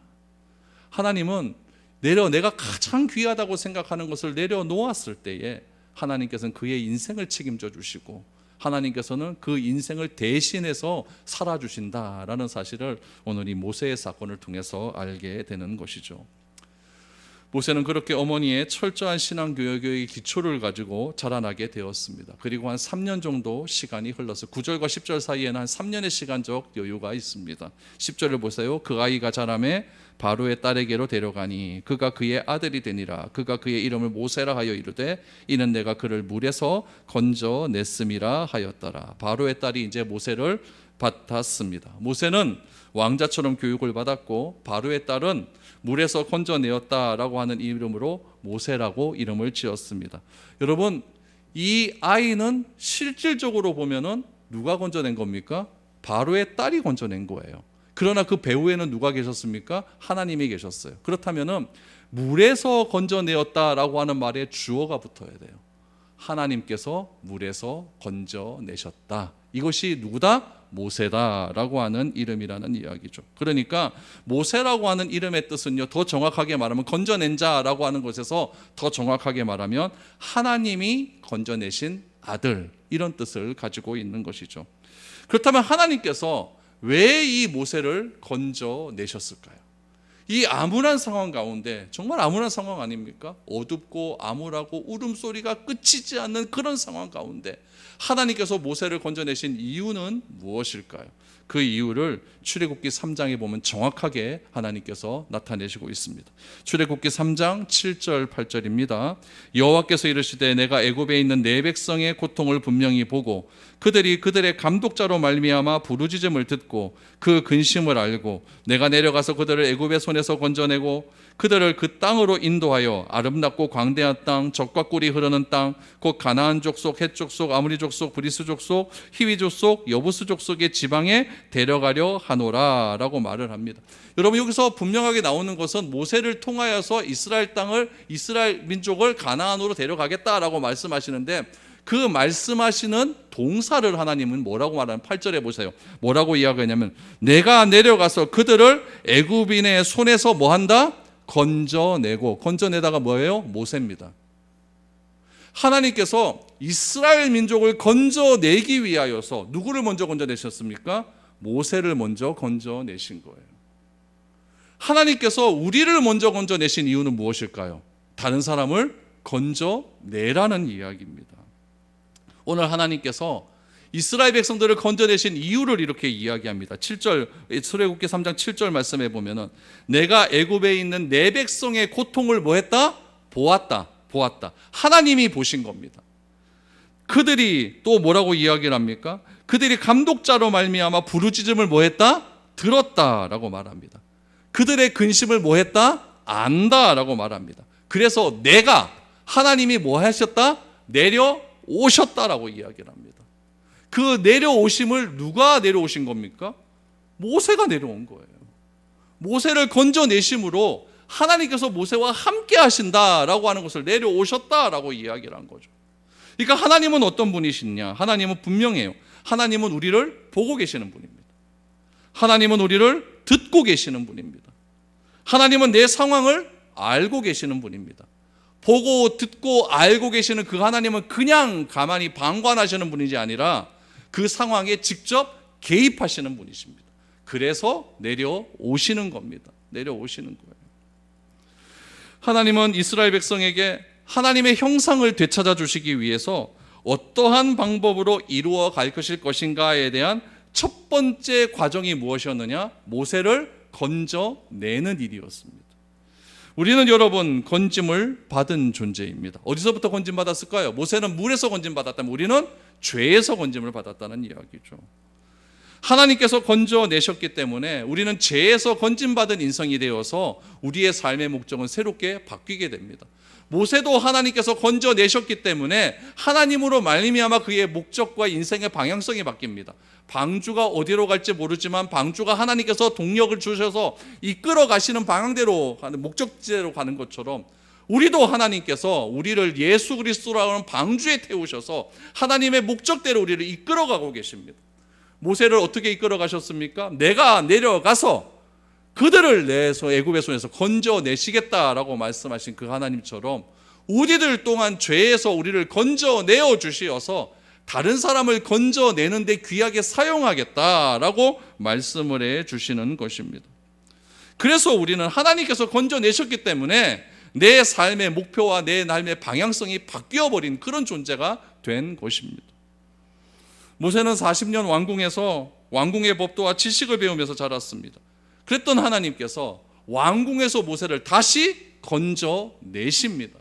하나님은 내가 가장 귀하다고 생각하는 것을 내려놓았을 때에 하나님께서는 그의 인생을 책임져 주시고 하나님께서는 그 인생을 대신해서 살아주신다라는 사실을 오늘 이 모세의 사건을 통해서 알게 되는 것이죠. 모세는 그렇게 어머니의 철저한 신앙교육의 기초를 가지고 자라나게 되었습니다. 그리고 한 3년 정도 시간이 흘러서 9절과 10절 사이에는 한 3년의 시간적 여유가 있습니다. 10절을 보세요. 그 아이가 자라매 바로의 딸에게로 데려가니 그가 그의 아들이 되니라. 그가 그의 이름을 모세라 하여 이르되 이는 내가 그를 물에서 건져냈음이라 하였더라. 바로의 딸이 이제 모세를 받았습니다. 모세는 왕자처럼 교육을 받았고 바로의 딸은 물에서 건져내었다라고 하는 이름으로 모세라고 이름을 지었습니다. 여러분, 이 아이는 실질적으로 보면은 누가 건져낸 겁니까? 바로의 딸이 건져낸 거예요. 그러나 그 배후에는 누가 계셨습니까? 하나님이 계셨어요. 그렇다면은 물에서 건져내었다라고 하는 말에 주어가 붙어야 돼요. 하나님께서 물에서 건져내셨다. 이것이 누구다? 모세다라고 하는 이름이라는 이야기죠. 그러니까 모세라고 하는 이름의 뜻은요, 더 정확하게 말하면 건져낸 자라고 하는 것에서 더 정확하게 말하면 하나님이 건져내신 아들, 이런 뜻을 가지고 있는 것이죠. 그렇다면 하나님께서 왜 이 모세를 건져내셨을까요? 이 암울한 상황 가운데, 정말 암울한 상황 아닙니까? 어둡고 암울하고 울음소리가 끝이지 않는 그런 상황 가운데 하나님께서 모세를 건져내신 이유는 무엇일까요? 그 이유를 출애굽기 3장에 보면 정확하게 하나님께서 나타내시고 있습니다. 출애굽기 3장 7절 8절입니다. 여호와께서 이르시되 내가 애굽에 있는 내 백성의 고통을 분명히 보고 그들이 그들의 감독자로 말미암아 부르짖음을 듣고 그 근심을 알고 내가 내려가서 그들을 애굽의 손에서 건져내고 그들을 그 땅으로 인도하여 아름답고 광대한 땅, 젖과 꿀이 흐르는 땅, 곧 가나안 족속, 헷 족속, 아모리 족속, 브리스 족속, 히위 족속, 여부스 족속의 지방에 데려가려 하노라 라고 말을 합니다. 여러분, 여기서 분명하게 나오는 것은 모세를 통하여서 이스라엘 땅을, 이스라엘 민족을 가나안으로 데려가겠다라고 말씀하시는데, 그 말씀하시는 동사를 하나님은 뭐라고 말하는 8절에 보세요. 뭐라고 이야기하냐면 내가 내려가서 그들을 애굽인의 손에서 뭐한다? 건져내고, 건져내다가 뭐예요? 모세입니다. 하나님께서 이스라엘 민족을 건져내기 위하여서 누구를 먼저 건져내셨습니까? 모세를 먼저 건져내신 거예요. 하나님께서 우리를 먼저 건져내신 이유는 무엇일까요? 다른 사람을 건져내라는 이야기입니다. 오늘 하나님께서 이스라엘 백성들을 건져내신 이유를 이렇게 이야기합니다. 7절, 출애굽기 3장 7절 말씀에 보면은 내가 애굽에 있는 내 백성의 고통을 뭐 했다? 보았다. 하나님이 보신 겁니다. 그들이 또 뭐라고 이야기를 합니까? 그들이 감독자로 말미암아 부르짖음을 뭐 했다? 들었다라고 말합니다. 그들의 근심을 뭐 했다? 안다라고 말합니다. 그래서 내가, 하나님이 뭐 하셨다? 내려오셨다라고 이야기를 합니다. 그 내려오심을 누가 내려오신 겁니까? 모세가 내려온 거예요. 모세를 건져내심으로 하나님께서 모세와 함께 하신다라고 하는 것을 내려오셨다라고 이야기를 한 거죠. 그러니까 하나님은 어떤 분이시냐? 하나님은 분명해요. 하나님은 우리를 보고 계시는 분입니다. 하나님은 우리를 듣고 계시는 분입니다. 하나님은 내 상황을 알고 계시는 분입니다. 보고 듣고 알고 계시는 그 하나님은 그냥 가만히 방관하시는 분이지 아니라 그 상황에 직접 개입하시는 분이십니다. 그래서 내려오시는 겁니다. 내려오시는 거예요. 하나님은 이스라엘 백성에게 하나님의 형상을 되찾아 주시기 위해서 어떠한 방법으로 이루어 갈 것인가에 대한 첫 번째 과정이 무엇이었느냐? 모세를 건져내는 일이었습니다. 우리는 여러분 건짐을 받은 존재입니다. 어디서부터 건짐받았을까요? 모세는 물에서 건짐받았다면 우리는 죄에서 건짐을 받았다는 이야기죠. 하나님께서 건져내셨기 때문에 우리는 죄에서 건짐받은 인성이 되어서 우리의 삶의 목적은 새롭게 바뀌게 됩니다. 모세도 하나님께서 건져내셨기 때문에 하나님으로 말미암아 그의 목적과 인생의 방향성이 바뀝니다. 방주가 어디로 갈지 모르지만 방주가 하나님께서 동력을 주셔서 이끌어 가시는 방향대로 가는 목적지대로 가는 것처럼 우리도 하나님께서 우리를 예수 그리스도라고 하는 방주에 태우셔서 하나님의 목적대로 우리를 이끌어 가고 계십니다. 모세를 어떻게 이끌어 가셨습니까? 내가 내려가서 그들을 내서 애굽의 손에서 건져내시겠다라고 말씀하신 그 하나님처럼 우리들 또한 죄에서 우리를 건져내어 주시어서 다른 사람을 건져내는데 귀하게 사용하겠다라고 말씀을 해 주시는 것입니다. 그래서 우리는 하나님께서 건져내셨기 때문에 내 삶의 목표와 내 삶의 방향성이 바뀌어버린 그런 존재가 된 것입니다. 모세는 40년 왕궁에서 왕궁의 법도와 지식을 배우면서 자랐습니다. 그랬던 하나님께서 왕궁에서 모세를 다시 건져내십니다.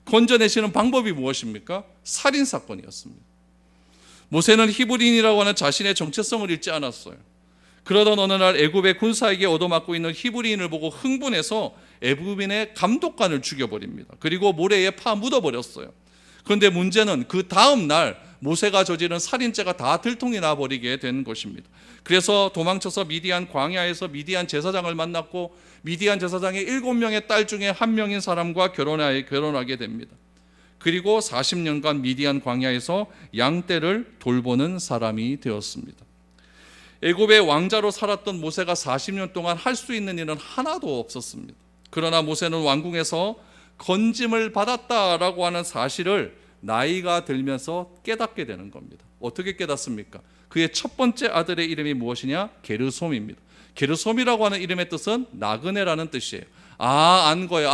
건져내시는 방법이 무엇입니까? 살인사건이었습니다. 모세는 히브리인이라고 하는 자신의 정체성을 잃지 않았어요. 그러던 어느 날 애굽의 군사에게 얻어맞고 있는 히브리인을 보고 흥분해서 애굽인의 감독관을 죽여버립니다. 그리고 모래에 파 묻어버렸어요. 그런데 문제는 그 다음 날 모세가 저지른 살인죄가 다 들통이 나버리게 된 것입니다. 그래서 도망쳐서 미디안 광야에서 미디안 제사장을 만났고 미디안 제사장의 7명의 딸 중에 1명인 사람과 결혼하게 됩니다. 그리고 40년간 미디안 광야에서 양떼를 돌보는 사람이 되었습니다. 애굽의 왕자로 살았던 모세가 40년 동안 할 수 있는 일은 하나도 없었습니다. 그러나 모세는 왕궁에서 건짐을 받았다라고 하는 사실을 나이가 들면서 깨닫게 되는 겁니다. 어떻게 깨닫습니까? 그의 첫 번째 아들의 이름이 무엇이냐? 게르솜입니다. 게르솜이라고 하는 이름의 뜻은 나그네라는 뜻이에요. 안 거예요.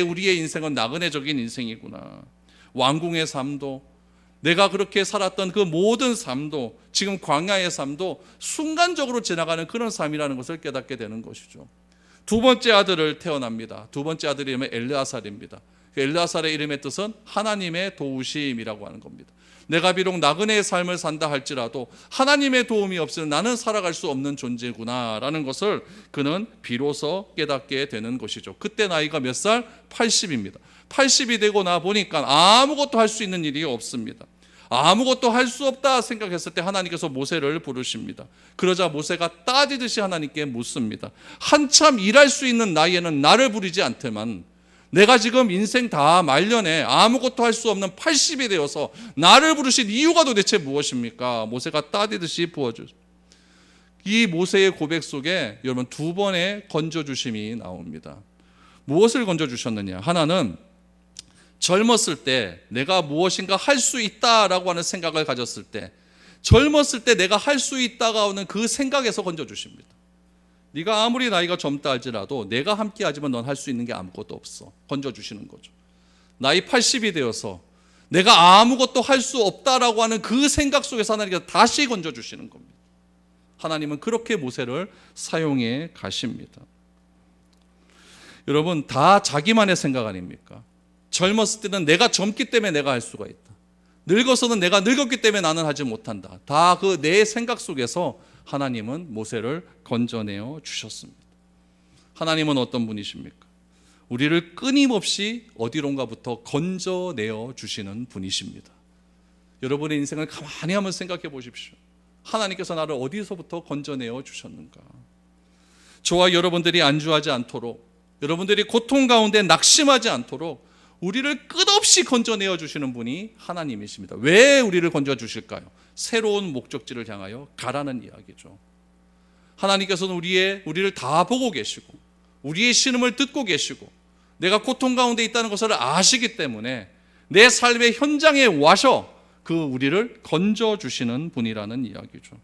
우리의 인생은 나그네적인 인생이구나. 왕궁의 삶도, 내가 그렇게 살았던 그 모든 삶도, 지금 광야의 삶도 순간적으로 지나가는 그런 삶이라는 것을 깨닫게 되는 것이죠. 두 번째 아들을 태어납니다. 두 번째 아들의 이름은 엘르아살입니다. 엘르아살의 이름의 뜻은 하나님의 도우심이라고 하는 겁니다. 내가 비록 나그네의 삶을 산다 할지라도 하나님의 도움이 없이는 나는 살아갈 수 없는 존재구나라는 것을 그는 비로소 깨닫게 되는 것이죠. 그때 나이가 몇 살? 80입니다. 80이 되고 나 보니까 아무것도 할 수 있는 일이 없습니다. 아무것도 할 수 없다 생각했을 때 하나님께서 모세를 부르십니다. 그러자 모세가 따지듯이 하나님께 묻습니다. 한참 일할 수 있는 나이에는 나를 부르지 않더만 내가 지금 인생 다 말년에 아무것도 할 수 없는 80이 되어서 나를 부르신 이유가 도대체 무엇입니까? 모세가 따지듯이 부어주죠. 이 모세의 고백 속에 여러분 두 번의 건져주심이 나옵니다. 무엇을 건져주셨느냐? 하나는 젊었을 때 내가 무엇인가 할 수 있다라고 하는 생각을 가졌을 때, 젊었을 때 내가 할 수 있다가 오는 그 생각에서 건져주십니다. 네가 아무리 나이가 젊다 할지라도 내가 함께 하지만 넌 할 수 있는 게 아무것도 없어. 건져주시는 거죠. 나이 80이 되어서 내가 아무것도 할 수 없다라고 하는 그 생각 속에서 하나님께서 다시 건져주시는 겁니다. 하나님은 그렇게 모세를 사용해 가십니다. 여러분 다 자기만의 생각 아닙니까? 젊었을 때는 내가 젊기 때문에 내가 할 수가 있다. 늙어서는 내가 늙었기 때문에 나는 하지 못한다. 다 그 내 생각 속에서 하나님은 모세를 건져내어 주셨습니다. 하나님은 어떤 분이십니까? 우리를 끊임없이 어디론가부터 건져내어 주시는 분이십니다. 여러분의 인생을 가만히 한번 생각해 보십시오. 하나님께서 나를 어디서부터 건져내어 주셨는가? 저와 여러분들이 안주하지 않도록, 여러분들이 고통 가운데 낙심하지 않도록 우리를 끝없이 건져내어 주시는 분이 하나님이십니다. 왜 우리를 건져 주실까요? 새로운 목적지를 향하여 가라는 이야기죠. 하나님께서는 우리를 다 보고 계시고 우리의 신음을 듣고 계시고 내가 고통 가운데 있다는 것을 아시기 때문에 내 삶의 현장에 와서 그 우리를 건져 주시는 분이라는 이야기죠.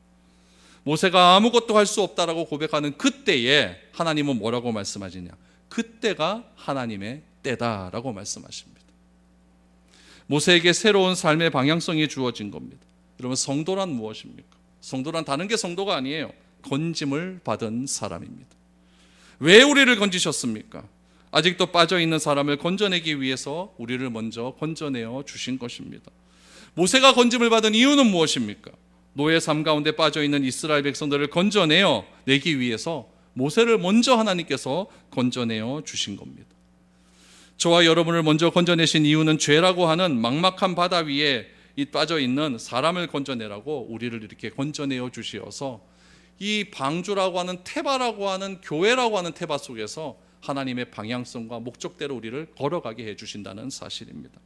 모세가 아무것도 할 수 없다라고 고백하는 그때에 하나님은 뭐라고 말씀하시냐? 그때가 하나님의 때다라고 말씀하십니다. 모세에게 새로운 삶의 방향성이 주어진 겁니다. 여러분, 성도란 무엇입니까? 성도란 다른 게 성도가 아니에요. 건짐을 받은 사람입니다. 왜 우리를 건지셨습니까? 아직도 빠져있는 사람을 건져내기 위해서 우리를 먼저 건져내어 주신 것입니다. 모세가 건짐을 받은 이유는 무엇입니까? 노예 삶 가운데 빠져있는 이스라엘 백성들을 건져내어 내기 위해서 모세를 먼저 하나님께서 건져내어 주신 겁니다. 저와 여러분을 먼저 건져내신 이유는 죄라고 하는 막막한 바다 위에 빠져있는 사람을 건져내라고 우리를 이렇게 건져내어 주시어서 이 방주라고 하는 테바라고 하는 교회라고 하는 테바 속에서 하나님의 방향성과 목적대로 우리를 걸어가게 해주신다는 사실입니다.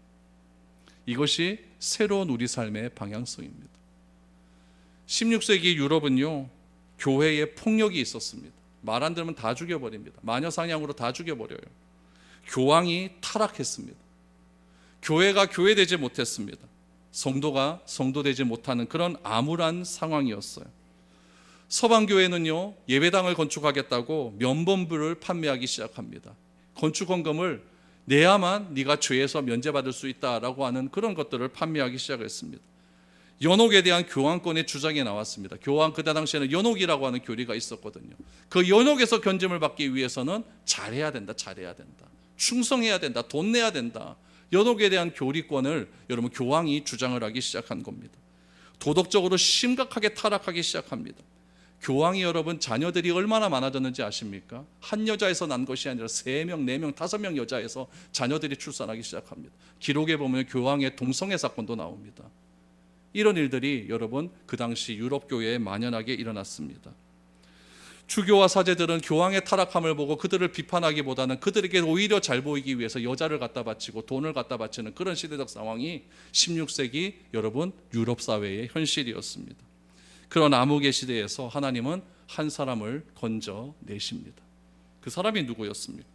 이것이 새로운 우리 삶의 방향성입니다. 16세기 유럽은요, 교회에 폭력이 있었습니다. 말 안 들으면 다 죽여버립니다. 마녀 사냥으로 다 죽여버려요. 교황이 타락했습니다. 교회가 교회되지 못했습니다. 성도가 성도되지 못하는 그런 암울한 상황이었어요. 서방교회는요, 예배당을 건축하겠다고 면범부를 판매하기 시작합니다. 건축헌금을 내야만 네가 죄에서 면제받을 수 있다라고 하는 그런 것들을 판매하기 시작했습니다. 연옥에 대한 교황권의 주장이 나왔습니다. 교황, 그때 당시에는 연옥이라고 하는 교리가 있었거든요. 그 연옥에서 견짐을 받기 위해서는 잘해야 된다, 충성해야 된다, 돈 내야 된다. 연옥에 대한 교리권을 여러분 교황이 주장을 하기 시작한 겁니다. 도덕적으로 심각하게 타락하기 시작합니다. 교황이 여러분 자녀들이 얼마나 많아졌는지 아십니까? 한 여자에서 난 것이 아니라 3명, 4명, 5명 여자에서 자녀들이 출산하기 시작합니다. 기록에 보면 교황의 동성애 사건도 나옵니다. 이런 일들이 여러분 그 당시 유럽 교회에 만연하게 일어났습니다. 주교와 사제들은 교황의 타락함을 보고 그들을 비판하기보다는 그들에게 오히려 잘 보이기 위해서 여자를 갖다 바치고 돈을 갖다 바치는 그런 시대적 상황이 16세기 여러분 유럽 사회의 현실이었습니다. 그런 암흑의 시대에서 하나님은 한 사람을 건져내십니다. 그 사람이 누구였습니까?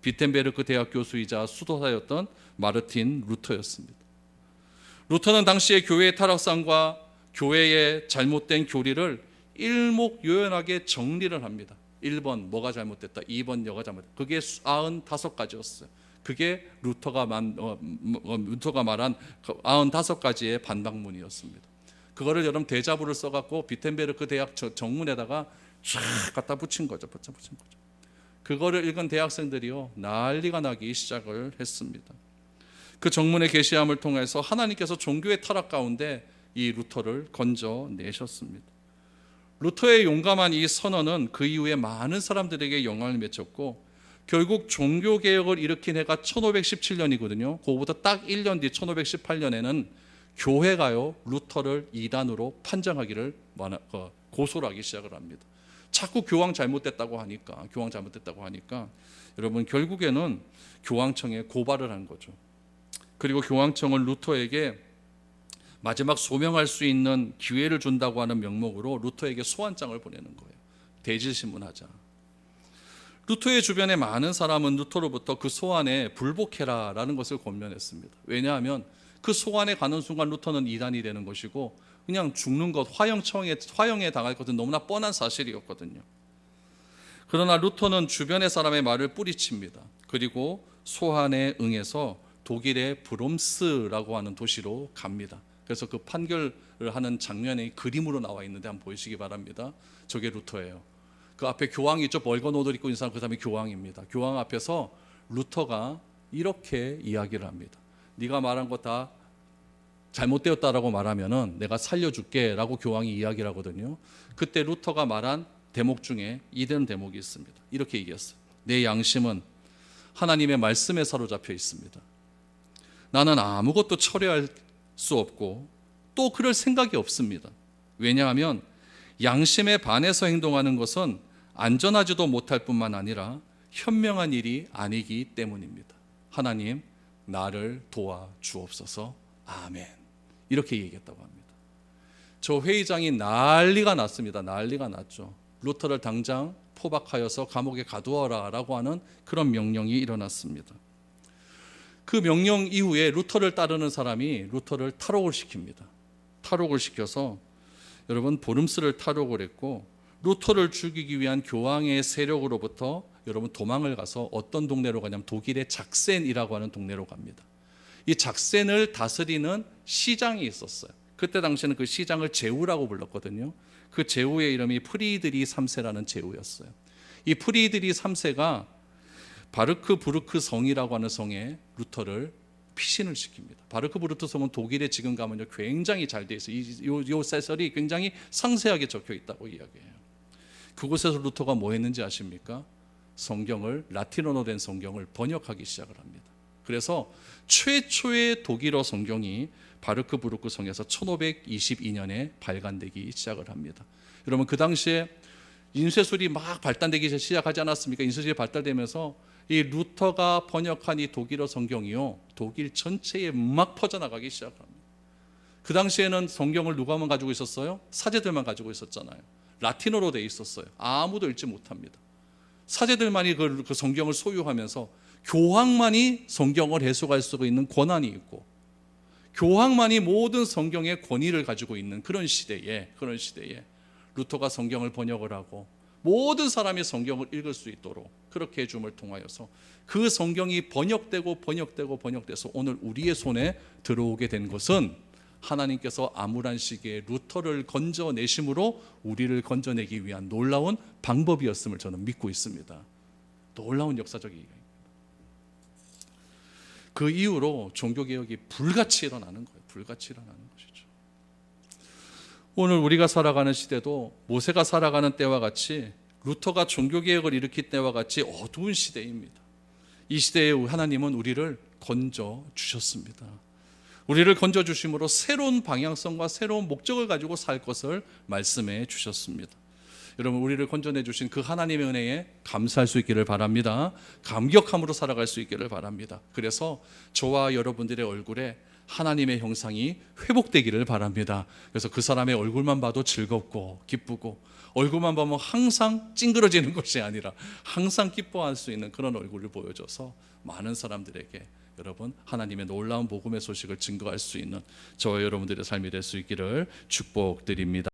비텐베르크 대학 교수이자 수도사였던 마르틴 루터였습니다. 루터는 당시의 교회의 타락상과 교회의 잘못된 교리를 일목요연하게 정리를 합니다. 1번 뭐가 잘못됐다, 2번 뭐가 잘못됐다. 그게 95가지였어요. 그게 루터가 말한 95가지의 반박문이었습니다. 그거를 여러분 대자보를 써갖고 비텐베르크 대학 정문에다가 쫙 갖다 붙인 거죠. 그거를 읽은 대학생들이요, 난리가 나기 시작을 했습니다. 그 정문의 계시함을 통해서 하나님께서 종교의 타락 가운데 이 루터를 건져내셨습니다. 루터의 용감한 이 선언은 그 이후에 많은 사람들에게 영향을 미쳤고 결국 종교개혁을 일으킨 해가 1517년이거든요. 그거보다 딱 1년 뒤 1518년에는 교회가요 루터를 이단으로 판정하기를 고소를 하기 시작을 합니다. 자꾸 교황 잘못됐다고 하니까 여러분 결국에는 교황청에 고발을 한 거죠. 그리고 교황청은 루터에게 마지막 소명할 수 있는 기회를 준다고 하는 명목으로 루터에게 소환장을 보내는 거예요. 대질신문하자. 루터의 주변에 많은 사람은 루터로부터 그 소환에 불복해라라는 것을 권면했습니다. 왜냐하면 그 소환에 가는 순간 루터는 이단이 되는 것이고 그냥 죽는 것, 화형에 당할 것은 너무나 뻔한 사실이었거든요. 그러나 루터는 주변의 사람의 말을 뿌리칩니다. 그리고 소환에 응해서 독일의 브롬스라고 하는 도시로 갑니다. 그래서 그 판결을 하는 장면이 그림으로 나와 있는데 한번 보시기 바랍니다. 저게 루터예요. 그 앞에 교황이 있죠. 벌건 옷을 입고 있는 사람, 그 다음에 교황입니다. 교황 앞에서 루터가 이렇게 이야기를 합니다. 네가 말한 거 다 잘못되었다라고 말하면은 내가 살려줄게 라고 교황이 이야기를 하거든요. 그때 루터가 말한 대목 중에 이런 대목이 있습니다. 이렇게 얘기했어요. 내 양심은 하나님의 말씀에 사로잡혀 있습니다. 나는 아무것도 철회할 수 없고 또 그럴 생각이 없습니다. 왜냐하면 양심에 반해서 행동하는 것은 안전하지도 못할 뿐만 아니라 현명한 일이 아니기 때문입니다. 하나님, 나를 도와 주옵소서. 아멘. 이렇게 얘기했다고 합니다. 저 회의장이 난리가 났습니다. 난리가 났죠. 루터를 당장 포박하여서 감옥에 가두어라 라고 하는 그런 명령이 일어났습니다. 그 명령 이후에 루터를 따르는 사람이 루터를 탈옥을 시킵니다. 탈옥을 시켜서 여러분 보름스를 탈옥을 했고 루터를 죽이기 위한 교황의 세력으로부터 여러분 도망을 가서 어떤 동네로 가냐면 독일의 작센이라고 하는 동네로 갑니다. 이 작센을 다스리는 시장이 있었어요. 그때 당시에는 그 시장을 제후라고 불렀거든요. 그 제후의 이름이 프리드리 3세라는 제후였어요. 이 프리드리 3세가 바르크부르크 성이라고 하는 성에 루터를 피신을 시킵니다. 바르크부르크 성은 독일에 지금 가면요 굉장히 잘 돼 있어요. 이 세설이 굉장히 상세하게 적혀 있다고 이야기해요. 그곳에서 루터가 뭐 했는지 아십니까? 성경을, 라틴어로 된 성경을 번역하기 시작을 합니다. 그래서 최초의 독일어 성경이 바르크부르크 성에서 1522년에 발간되기 시작을 합니다. 여러분, 그 당시에 인쇄술이 막 발달되기 시작하지 않았습니까? 인쇄술이 발달되면서 이 루터가 번역한 이 독일어 성경이요 독일 전체에 막 퍼져나가기 시작합니다. 그 당시에는 성경을 누가만 가지고 있었어요? 사제들만 가지고 있었잖아요. 라틴어로 돼 있었어요. 아무도 읽지 못합니다. 사제들만이 그 성경을 소유하면서 교황만이 성경을 해석할 수 있는 권한이 있고 교황만이 모든 성경의 권위를 가지고 있는 그런 시대에 루터가 성경을 번역을 하고 모든 사람이 성경을 읽을 수 있도록 그렇게 해줌을 통하여서 그 성경이 번역돼서 오늘 우리의 손에 들어오게 된 것은 하나님께서 암울한 시기에 루터를 건져내심으로 우리를 건져내기 위한 놀라운 방법이었음을 저는 믿고 있습니다. 놀라운 역사적 이익입니다. 그 이후로 종교개혁이 불같이 일어나는 거예요. 불같이 일어나는 것이죠. 오늘 우리가 살아가는 시대도 모세가 살아가는 때와 같이 루터가 종교개혁을 일으킨 때와 같이 어두운 시대입니다. 이 시대에 하나님은 우리를 건져주셨습니다. 우리를 건져주심으로 새로운 방향성과 새로운 목적을 가지고 살 것을 말씀해 주셨습니다. 여러분, 우리를 건져내 주신 그 하나님의 은혜에 감사할 수 있기를 바랍니다. 감격함으로 살아갈 수 있기를 바랍니다. 그래서 저와 여러분들의 얼굴에 하나님의 형상이 회복되기를 바랍니다. 그래서 그 사람의 얼굴만 봐도 즐겁고 기쁘고 얼굴만 보면 항상 찡그러지는 것이 아니라 항상 기뻐할 수 있는 그런 얼굴을 보여줘서 많은 사람들에게 여러분 하나님의 놀라운 복음의 소식을 증거할 수 있는 저와 여러분들의 삶이 될 수 있기를 축복드립니다.